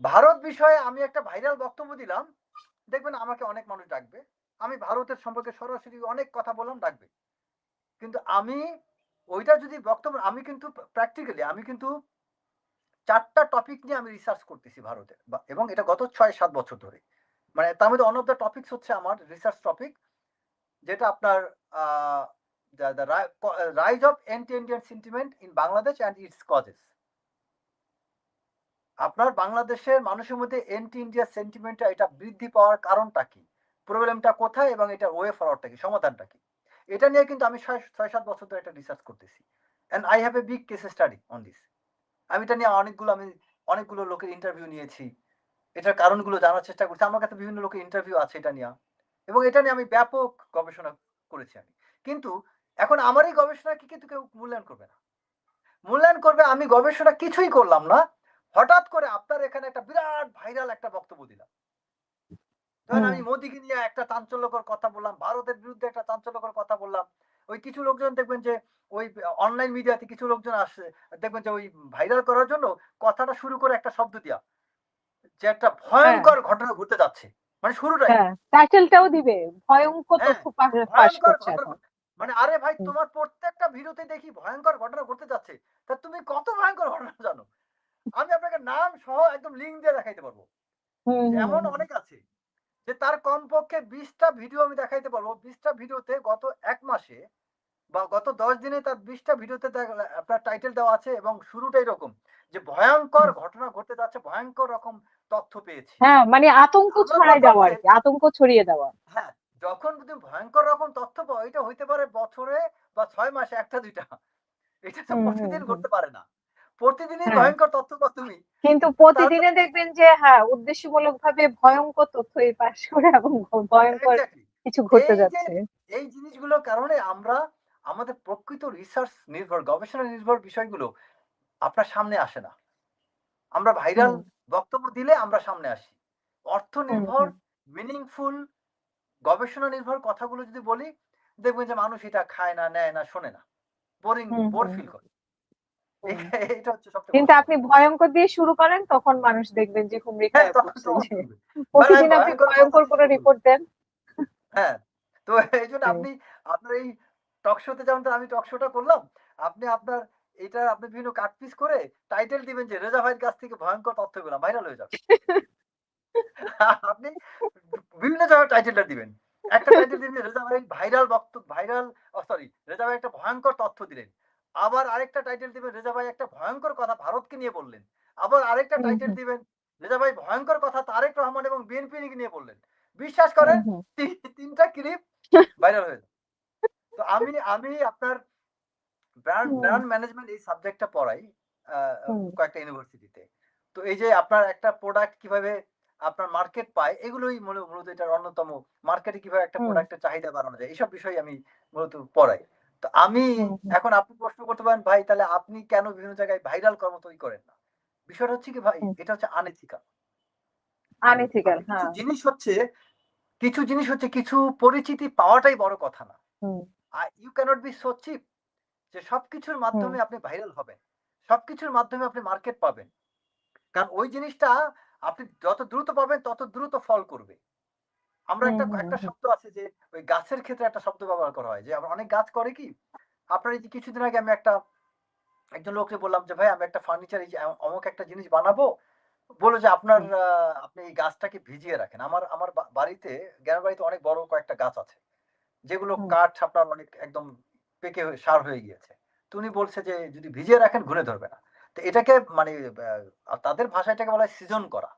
ভারত বিষয়ে আমি একটা ভাইরাল বক্তব্য দিলাম। দেখবেন আমাকে অনেক মানুষ ডাকবে। আমি ভারতের সম্পর্কে সরাসরি অনেক কথা বললাম, ডাকবে। কিন্তু আমি ওইটা যদি বক্তব্য আমি কিন্তু প্র্যাকটিক্যালি আমি কিন্তু ৪ টা টপিক নিয়ে আমি রিসার্চ করতেছি ভারতে এবং এটা গত ৬-৭ বছর ধরে। মানে তার মধ্যে ওয়ান অফ দ্যা টপিকস হচ্ছে আমার রিসার্চ টপিক, যেটা আপনার আ দ্যা দ্যা রা ক rise of anti Indian sentiment in Bangladesh and it's causes. আপনার বাংলাদেশের মানুষের মধ্যে অ্যান্টি ইন্ডিয়া সেন্টিমেন্টটা এটা বৃদ্ধি পাওয়ার কারণটা কি? প্রবলেমটা কোথায় এবং এটার ওয়ে ফরওয়ার্ডটা কি? সমাধানটা কি? এটা নিয়ে কিন্তু আমি ৬-৭ বছর ধরে একটা রিসার্চ করতেছি। And I have a big case study on this. আমি এটা নিয়ে অনেকগুলো লোকের ইন্টারভিউ নিয়েছি। এটার কারণগুলো জানার চেষ্টা করছি। আমার কাছে বিভিন্ন লোকের ইন্টারভিউ আছে এটা নিয়া। এবং এটা নিয়ে আমি ব্যাপক গবেষণা করেছি আমি। কিন্তু এখন আমার এই গবেষণাকে কিন্তু কেউ মূল্যায়ন করবে না। মূল্যায়ন করবে, আমি গবেষণা কিছুই করলাম না। হঠাৎ করে আপনার এখানে একটা বিরাট ভাইরাল একটা বক্তব্য দিলাম। ধরেন হুম, আমি মোদিকে নিয়ে একটা চাঞ্চল্যকর কথা বললাম, ভারতের বিরুদ্ধে একটা চাঞ্চল্যকর কথা বললাম। ওই কিছু লোকজন দেখবেন যে ওই অনলাইন মিডিয়াতে কিছু লোকজন আসে, দেখবেন যে ওই ভাইরাল করার জন্য কথাটা শুরু করে একটা শব্দ দিয়া যে একটা হ্যাঁ, ভয়ংকর ঘটনা ঘটতে যাচ্ছে। মানে শুরুটাই। হ্যাঁ। টাইটেলটাও দিবে। ভয়ংকর হ্যাঁ, তথ্য ফাঁস ভয়ংকর করছে ঘটনা এখন। মানে আরে ভাই, হুম, তোমার প্রত্যেকটা ভিডিওতে দেখি ভয়ংকর ঘটনা ঘটতে যাচ্ছে। তা তুমি কত ভয়ংকর ঘটনা জানো? আমি আপনাকে নাম সহ একদম লিঙ্ক দিয়ে দেখাইতে পারব। হুম, যে হুম, এমন হুম। অনেক আছে যে তার কমপক্ষে ২০ টা ভিডিও আমি দেখাইতে পারব। ২০ টা ভিডিওতে গত ১ মাসে বা গত ১০ দিনে তার ২০ টা ভিডিওতে আপনার টাইটেল দেওয়া আছে এবং শুরুটা এরকম যে ভয়ংকর হুম। ঘটনা ঘটতে যাচ্ছে, ভয়ংকর রকম তথ্য পেয়েছি। হ্যাঁ, মানে আতঙ্ক আমার ছড়ায় কথা দেওয়া হচ্ছে, আরকি। আতঙ্ক ছড়িয়ে দেওয়া। হ্যাঁ, যখন যদি ভয়ংকর রকম তথ্য পাও, এটা হইতে পারে বছরে বা ৬ মাসে ১ টা ২ টা। এটা তো হুম, হুম, প্রতিদিন হুম। ঘটতে পারে না। প্রতিদিনই হ্যাঁ। ভয়ংকর তথ্য পাও তুমি। কিন্তু তাহলে তো প্রতিদিনে দেখবেন যে হ্যাঁ, উদ্দেশ্যমূলকভাবে ভয়ংকর তথ্যই পাস করে এবং ভয়ংকর এক্সাক্টলি। কিছু ঘটতে এই যে যাচ্ছে। এই জিনিসগুলোর কারণে আমরা আমাদের প্রকৃত রিসার্চ নির্ভর, গবেষণা নির্ভর বিষয়গুলো আপনার সামনে আসে না। আমরা ভাইরাল হুম, বক্তব্য দিলে আমরা সামনে আসি। অর্থ হুম, নির্ভর, হুম, মিনিংফুল, গবেষণা নির্ভর কথাগুলো যদি বলি, দেখবেন যে মানুষ এটা খায় না, নেয় না, শোনে না। হুম, বোর হুম, ফিল করে। হুম। এটা হচ্ছে সবচেয়ে বড় কিন্তু আপনি সমস্যা। ভয়ংকর দিয়ে শুরু করেন তখন মানুষ দেখবেন যে হুমড়ি হ্যাঁ, খায়া তখন পড়ছে তখন যে শুনবে। মানে আমি প্রতিদিন আপনি ভয়ংকর কথা ভয়ংকর দিয়ে করে শুরু করলাম। রিপোর্ট দেন। হ্যাঁ, তো এইজন্য জি। আপনি আপনার এই টক শোতে যেমনটা আমি টক শোটা করলাম, আপনি আপনার এটা আপনি বিভিন্ন কাট পিস করে টাইটেল দিবেন যে রেজা ভাইয়ের কাছ থেকে ভয়ংকর তথ্য পেলাম, ভাইরাল হয়ে যাবে। আপনি বিভিন্ন জায়গায় টাইটেলটা দিবেন। একটা টাইটেল দিবেন রেজা ভাই ভাইরাল, সরি, রেজা ভাই একটা ভয়ংকর তথ্য দিলেন। আবার আরেকটা টাইটেল দিবেন রেজা ভাই একটা ভয়ংকর কথা ভারতকে নিয়ে বললেন। আবার আরেকটা হুম, টাইটেল হুম, দিবেন রেজা ভাই ভয়ংকর কথা তারেক রহমান এবং বিএনপি নিয়ে বললেন। বিশ্বাস হুম, করেন হুম, ৩ টা ক্লিপ ভাইরাল হয়ে যায়। তো আমি আমি আপনার হুম, ব্র্যান্ড ম্যানেজমেন্ট এই সাবজেক্টটা পড়াই আ হুম, কয়েকটা ইউনিভার্সিটিতে। তো এই যে আপনার একটা প্রোডাক্ট কিভাবে আপনার মার্কেট পায়, এগুলোই মূলত এটার অন্যতম। মার্কেটে কিভাবে একটা হুম, প্রোডাক্টের চাহিদা বাড়ানো যায়, এসব বিষয় আমি মূলত পড়াই। তো আমি হুম, হুম। এখন আপনি প্রশ্ন করতে পারেন, ভাই তাহলে আপনি কেন বিভিন্ন জায়গায় ভাইরাল কর্ম তৈরি করেন না? বিষয়টা হচ্ছে কি ভাই, হুম। এটা হচ্ছে আনএথিক্যাল। আনএথিক্যাল, আপনি হ্যাঁ। কিছু জিনিস হচ্ছে কিছু পরিচিতি পাওয়াটাই বড় কথা না। Hmm, you can't be so cheap যে সবকিছুর হুম, মাধ্যমে আপনি ভাইরাল হবেন। সবকিছুর মাধ্যমে আপনি মার্কেট পাবেন। কারণ ওই জিনিসটা আপনি যত দ্রুত পাবেন তত দ্রুত ফল করবে। আমরা হুম, একটা হুম, একটা হুম, শব্দ আছে যে ওই গাছের ক্ষেত্রে একটা শব্দ ব্যবহার করা হয় যে আবার অনেক গাছ করে কি? আপনার এই যে কিছুদিন আগে আমি একজন লোককে বললাম যে, "ভাই আমি একটা ফার্নিচার এই যে অমুক একটা জিনিস বানাবো।" বলল যে, হুম, আপনি এই গাছটাকে ভিজিয়ে রাখেন।" আমার আমার বাড়িতে, গ্রামের বাড়িতে অনেক বড় কয়েকটা গাছ আছে। যেগুলো হুম, কাঠ আপনার অনেক একদম পেকে সার হয়ে গিয়েছে। তো উনি বলছে যে, "যদি ভিজিয়ে রাখেন ঘুরে ধরবে না।" তো এটাকে মানে তাদের ভাষায় এটাকে বলা হয় সৃজন করা।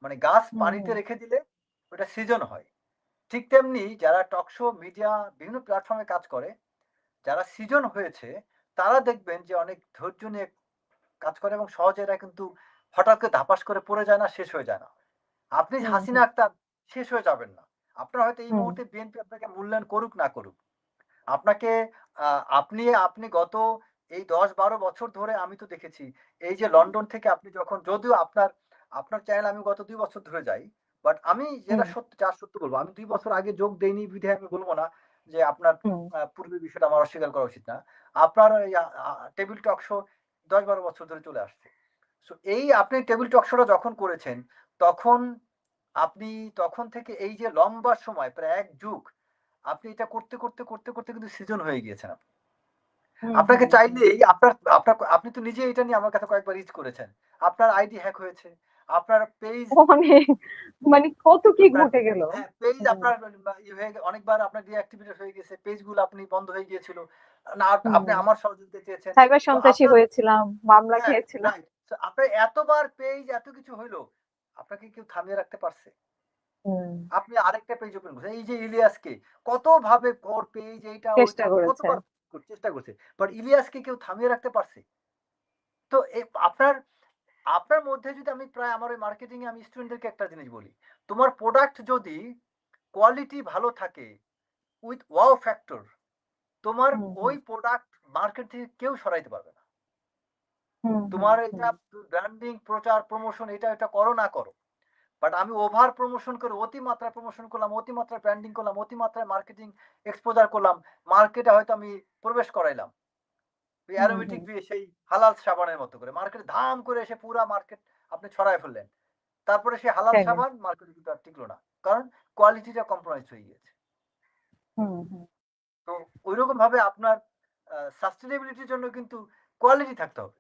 মানে গাছ হুম, পানিতে হুম, রেখে দিলে ওটা সৃজন হয়। ঠিক তেমনি যারা টক শো, মিডিয়া বিভিন্ন প্ল্যাটফর্মে কাজ করে, যারা সৃজন হয়েছে তারা দেখবেন যে অনেক ধৈর্য নিয়ে কাজ করে এবং সহজে এরা কিন্তু হঠাৎ করে ধাপাস করে পড়ে যায় না, শেষ হয়ে যায় না। আপনি হুম, হাসিনা হুম, আক্তার শেষ হয়ে যাবেন না। আপনার হয়তো এই হুম, মুহূর্তে বিএনপি আপনাকে মূল্যায়ন করুক না করুক। আপনাকে আ আপনি আপনি গত এই ১০-১২ বছর ধরে আমি তো দেখেছি, এই যে লন্ডন থেকে আপনি যখন, যদিও আপনার চ্যানেল আমি গত ২ বছর ধরে যাই। বাট আমি যেটা হুম, যা সত্য বলব। আমি ২ বছর আগে যোগ দেইনি বিধায় আমি বলব না যে আপনার হুম, পূর্বের বিষয়টা আমার অস্বীকার করা উচিত না। আপনার এই টেবল টক শো ১০-১২ বছর ধরে চলে আসছে। সো এই আপনি টেবিল টক শোটা যখন করেছেন, তখন আপনি তখন থেকে এই যে লম্বা সময় প্রায় ১ যুগ আপনি এটা করতে কিন্তু সিজন হয়ে গিয়েছেন আপনি। হুম, আপনাকে হুম, হুম। চাইলেই আপনি তো নিজেই এটা নিয়ে আমার কাছে কয়েকবার রিচ করেছেন। আপনার আইডি হ্যাক হয়েছে। আপনার পেজ অনেক মানে কত কি আপনার ঘটে গেল। হ্যাঁ, পেজ হুম, আপনার হয়ে অনেকবার আপনার ডিঅ্যাক্টিভেটেড হয়ে গেছে। পেজগুলো আপনি বন্ধ হয়ে গিয়েছিল। না আপনি হুম। আমার সহযোগিতা চেয়েছেন। সাইবার তো সন্ত্রাসী আপনার হয়েছিলাম, মামলা হ্যাঁ, খেয়েছিলাম। রাইট। সো আপনার এতবার পেজ এত কিছু হইলো, আপনাকে কেউ থামিয়ে রাখতে পারছে? হুম। আপনি আরেকটা পেজ ওপেন করছেন। এই যে ইলিয়াসকে কতভাবে ওর পেজ এইটা চেষ্টা ওইটা করেছে। কতবার চেষ্টা করছে। বাট ইলিয়াসকে কেউ থামিয়ে রাখতে পারছে? তো আপনার আপনার মধ্যে যদি আমি প্রায় আমার ওই মার্কেটিং এ আমি স্টুডেন্টদেরকে একটা জিনিস বলি। তোমার প্রোডাক্ট যদি কোয়ালিটি ভালো থাকে উইথ ওয়াও ফ্যাক্টর তোমার হুম, ওই হুম, প্রোডাক্ট মার্কেট থেকে কেউ সরাইতে পারবে না। হুম, হুম, তোমার হুম। এটা ব্র্যান্ডিং, প্রচার, প্রমোশন এটা করো না করো। বাট আমি ওভার প্রমোশন করে অতিমাত্রায় প্রমোশন করলাম, অতিমাত্রায় ব্র্যান্ডিং করলাম, অতিমাত্রায় মার্কেটিং এক্সপোজার করলাম। মার্কেটে হয়তো আমি প্রবেশ করাইলাম। ওই হুম, অ্যারোমেটিক হুম। দিয়ে সেই হালাল সাবানের মতো করে। মার্কেটে ধাম করে এসে পুরা মার্কেট আপনি ছড়ায় ফেললেন। তারপরে সেই হালাল সেটাই। সাবান মার্কেটে কিন্তু আর টিকলো না। কারণ কোয়ালিটিটা কম্প্রোমাইজ হয়ে গিয়েছে। হুম, হুম। তো ঐরকম ভাবে আপনার সাস্টেইনেবিলিটির জন্য কিন্তু কোয়ালিটি থাকতে হবে।